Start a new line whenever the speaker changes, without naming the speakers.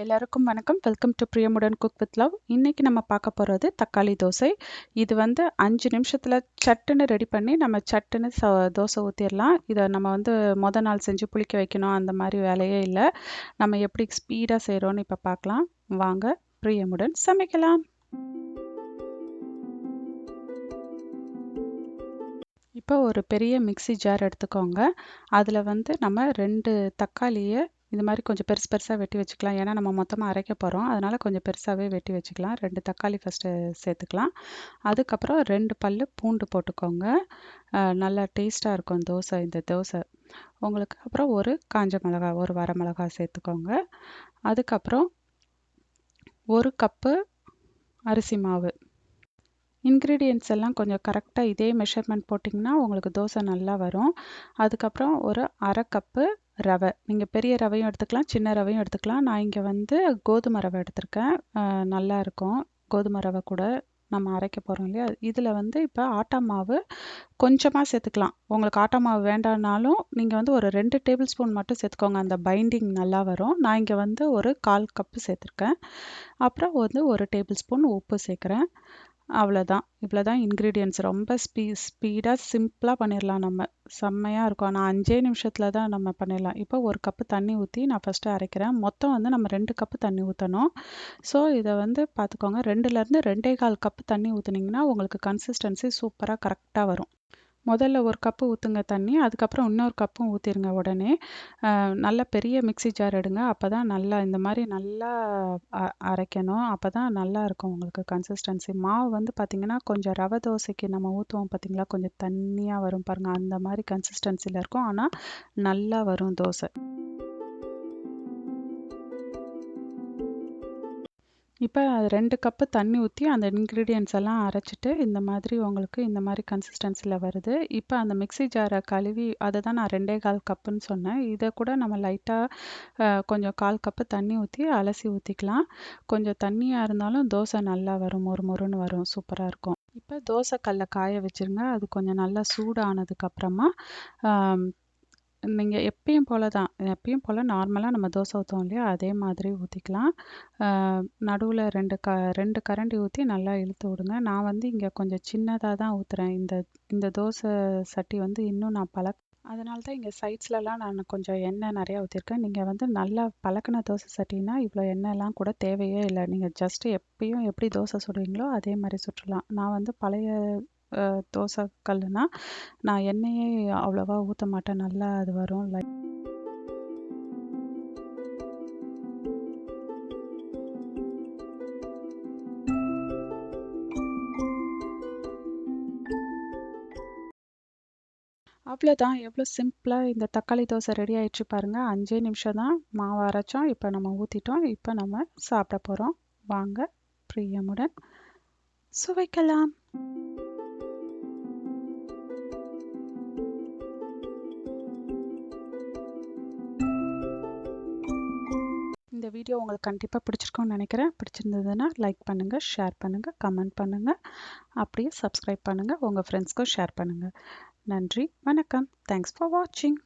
எல்லாருக்கும் வணக்கம். Welcome to பிரியமுடன் குக் வித் லவ். இன்னைக்கு நம்ம பார்க்க போகிறது தக்காளி தோசை. இது வந்து 5 நிமிஷத்தில் சட்டுன்னு ரெடி பண்ணி நம்ம சட்டுன்னு தோசை ஊற்றிடலாம். இதை நம்ம வந்து நாள் செஞ்சு புளிக்க வைக்கணும், அந்த மாதிரி வேலையே இல்லை. நம்ம எப்படி ஸ்பீடாக செய்கிறோன்னு இப்போ பார்க்கலாம். வாங்க பிரியமுடன் சமைக்கலாம். இப்போ ஒரு பெரிய மிக்ஸி ஜார் எடுத்துக்கோங்க. அதில் வந்து நம்ம 2 தக்காளியை இது மாதிரி கொஞ்சம் பெருசு பெருசாக வெட்டி வச்சுக்கலாம். ஏன்னா நம்ம மொத்தமாக அரைக்க போகிறோம், அதனால் கொஞ்சம் பெருசாகவே வெட்டி வச்சுக்கலாம். 2 தக்காளி ஃபஸ்ட்டு சேர்த்துக்கலாம். அதுக்கப்புறம் 2 பல்லு பூண்டு போட்டுக்கோங்க. நல்லா டேஸ்ட்டாக இருக்கும் இந்த தோசை உங்களுக்கு. அப்புறம் ஒரு காஞ்ச மிளகாய், ஒரு வரமிளகாய் சேர்த்துக்கோங்க. அதுக்கப்புறம் 1 கப்பு அரிசி மாவு. இன்க்ரீடியன்ட்ஸ் எல்லாம் கொஞ்சம் கரெக்டாக இதே மெஷர்மெண்ட் போட்டிங்கன்னா உங்களுக்கு தோசை நல்லா வரும். அதுக்கப்புறம் ஒரு 1/2 கப்பு ரவை. நீங்கள் பெரிய ரவையும் எடுத்துக்கலாம், சின்ன ரவையும் எடுத்துக்கலாம். நான் இங்கே வந்து கோதுமை ரவை எடுத்திருக்கேன். நல்லா இருக்கும் கோதுமை ரவை கூட. நம்ம அரைக்க போகிறோம் இல்லையா, இதில் வந்து இப்போ ஆட்டா மாவு கொஞ்சமாக சேர்த்துக்கலாம். உங்களுக்கு ஆட்டா மாவு வேண்டாம்னாலும் நீங்கள் வந்து ஒரு 2 டேபிள் ஸ்பூன் மட்டும் சேர்த்துக்கோங்க, அந்த பைண்டிங் நல்லா வரும். நான் இங்கே வந்து ஒரு 1/4 கப்பு சேர்த்துருக்கேன். அப்புறம் வந்து ஒரு டேபிள் ஸ்பூன் உப்பு சேர்க்குறேன். அவ்வளோதான். இவ்வளோதான் இன்க்ரீடியன்ட்ஸ். ரொம்ப ஸ்பீடாக சிம்பிளாக பண்ணிடலாம். நம்ம செம்மையாக இருக்கும். ஆனால் 5 நிமிஷத்தில் தான் நம்ம பண்ணிடலாம். இப்போ 1 கப்பு தண்ணி ஊற்றி நான் ஃபஸ்ட்டு அரைக்கிறேன். மொத்தம் வந்து நம்ம 2 கப்பு தண்ணி ஊற்றணும். ஸோ இதை வந்து பார்த்துக்கோங்க, 2லேருந்து 2.25 கப்பு தண்ணி ஊற்றுனீங்கன்னா உங்களுக்கு கன்சிஸ்டன்சி சூப்பராக கரெக்டாக வரும். முதல்ல 1 கப்பு ஊற்றுங்க தண்ணி, அதுக்கப்புறம் இன்னொரு கப்பும் ஊற்றிடுங்க உடனே. நல்ல பெரிய மிக்ஸி ஜார் எடுங்க. அப்போ தான் நல்லா இந்த மாதிரி நல்லா அரைக்கணும். அப்போ தான் நல்லா இருக்கும் உங்களுக்கு கன்சிஸ்டன்சி. மாவு வந்து பார்த்திங்கன்னா கொஞ்சம் ரவை தோசைக்கு நம்ம ஊற்றுவோம் பார்த்திங்களா, கொஞ்சம் தண்ணியாக வரும் பாருங்கள், அந்த மாதிரி கன்சிஸ்டன்சியில் இருக்கும். ஆனால் நல்லா வரும் தோசை. இப்போ 2 கப்பு தண்ணி ஊற்றி அந்த இன்க்ரீடியன்ட்ஸ் எல்லாம் அரைச்சிட்டு இந்த மாதிரி உங்களுக்கு இந்த மாதிரி கன்சிஸ்டன்சியில் வருது. இப்போ அந்த மிக்ஸி ஜாரை கழுவி, அதை தான் நான் 2.25 கப்புன்னு சொன்னேன். இதை கூட நம்ம லைட்டாக கொஞ்சம் 1/4 கப்பு தண்ணி ஊற்றி அலசி ஊற்றிக்கலாம். கொஞ்சம் தண்ணியாக இருந்தாலும் தோசை நல்லா வரும், மொறுன்னு வரும், சூப்பராக இருக்கும். இப்போ தோசை கல்லை காய வச்சுருங்க. அது கொஞ்சம் நல்லா சூடானதுக்கப்புறமா நீங்கள் எப்பயும் போல் நார்மலாக நம்ம தோசை ஊற்றுவோம் இல்லையா, அதே மாதிரி ஊற்றிக்கலாம். நடுவில் 2 கரண்டி ஊற்றி நல்லா இழுத்து விடுங்க. நான் வந்து இங்கே கொஞ்சம் சின்னதாக தான் ஊற்றுறேன். இந்த தோசை சட்டி வந்து இன்னும் நான் அதனால தான் இங்கே சைட்ஸ்லலாம் நான் கொஞ்சம் எண்ணெய் நிறையா ஊற்றிருக்கேன். நீங்கள் வந்து நல்லா பழக்கின தோசை சட்டினா இவ்வளோ எண்ணெய்லாம் கூட தேவையே இல்லை. நீங்கள் ஜஸ்ட்டு எப்பயும் எப்படி தோசை சுடுவீங்களோ அதே மாதிரி சுற்றலாம். நான் வந்து பழைய தோசை கல்லுனா நான் எண்ணெயே அவ்வளோவா ஊற்ற மாட்டேன். நல்லா அது வரும். அவ்வளோதான். எவ்வளோ சிம்பிளாக இந்த தக்காளி தோசை ரெடி ஆயிடுச்சு பாருங்கள். 5 நிமிஷம் தான். மாவு அரைச்சோம், இப்போ நம்ம ஊற்றிட்டோம். இப்போ நம்ம சாப்பிட போகிறோம். வாங்க பிரியமுடன் சுவைக்கலாம். இந்த வீடியோ உங்களுக்கு கண்டிப்பாக பிடிச்சிருக்கும்னு நினைக்கிறேன். பிடிச்சிருந்ததுன்னா லைக் பண்ணுங்கள், ஷேர் பண்ணுங்கள், கமெண்ட் பண்ணுங்கள். அப்படியே சப்ஸ்கிரைப் பண்ணுங்கள், உங்கள் ஃப்ரெண்ட்ஸ்க்கும் ஷேர் பண்ணுங்கள். நன்றி, வணக்கம். தேங்க்ஸ் ஃபார் வாட்சிங்.